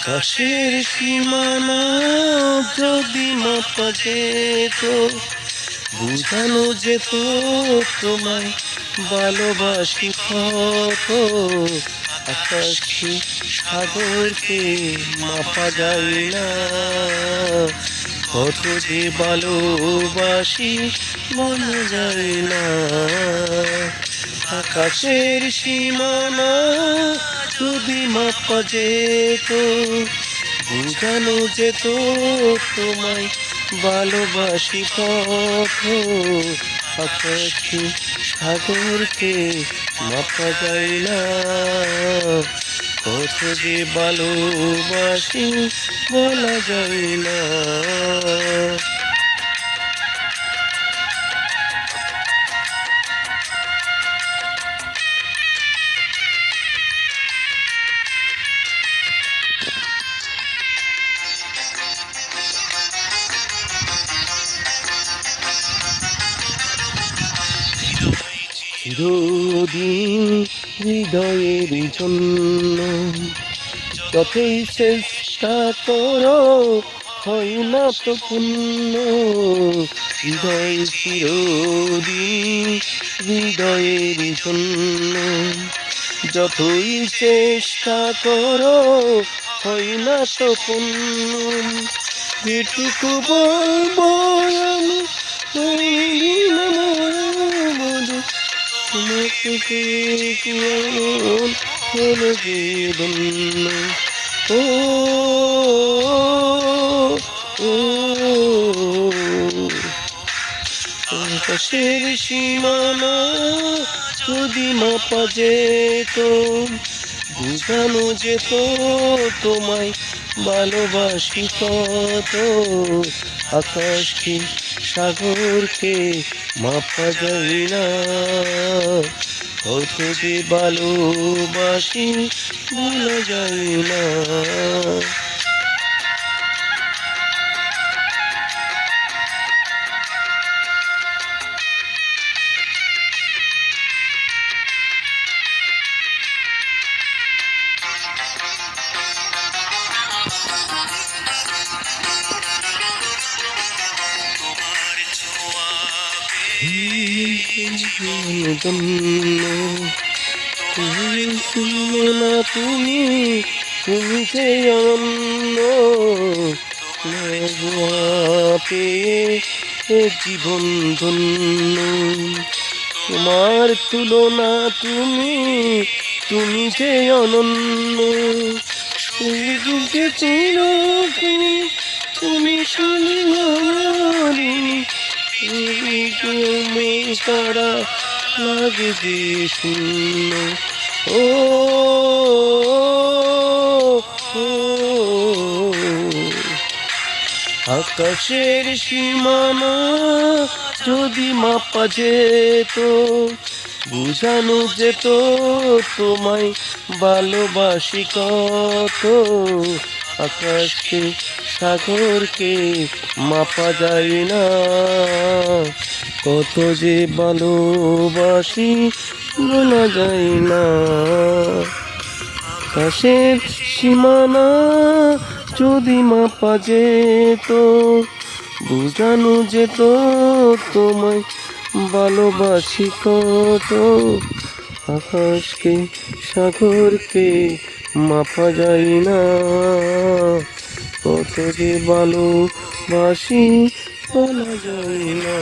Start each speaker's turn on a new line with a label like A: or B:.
A: আকাশের সীমানা যদি মাপা যেত, বুঝানো যেত তোমায় ভালোবাসি কত। আকাশকে সাগরকে মাপা যায় না, কত যে ভালোবাসি বলা যায় না। আকাশের সীমানা যদি মাপা যেত, বুঝানো যেত তোমায় ভালোবাসি কত। আকাশকে সাগরকে মাপা যায় না, কত যে ভালোবাসি বলা যায় না। চিরদিন হৃদয়ের জন্য যতই চেষ্টা করো হয় না তো পূর্ণ। হৃদয় চিরদিন হৃদয়ের জন্য যতই চেষ্টা করো হয় না তো পূর্ণ। যেটুকু বলবো আমি তোমাকে কেমন হলো যে ধন্য। ও আকাশের সীমানা যদি মাপা যেত, বুঝানো যেত তোমায় ভালোবাসি কত। আকাশকে সাগরকে মাপা যায় না, কত যে ভালোবাসি ভোলা যায় না। না তুমি তুমি যে অন্য পেয়ে জীবন ধন্য। তোমার তুলনা তুমি তুমি যে অনন্য। যুগে তুমি তুমি তুমি তারা লাগে যে শূন্য। ও আকাশের সীমানা যদি মাপা যেত, বুঝানো যেত তোমায় ভালোবাসি কত। আকাশকে সাগরকে মাপা যায় না, কত যে ভালোবাসি বলা যায় না। আকাশের সীমানা যদি মাপা যেত, বুঝানো যেত তোমায় ভালোবাসি কত। আকাশকে সাগরকে মাপা যায় না, কত যে ভালোবাসি বলা যায় না।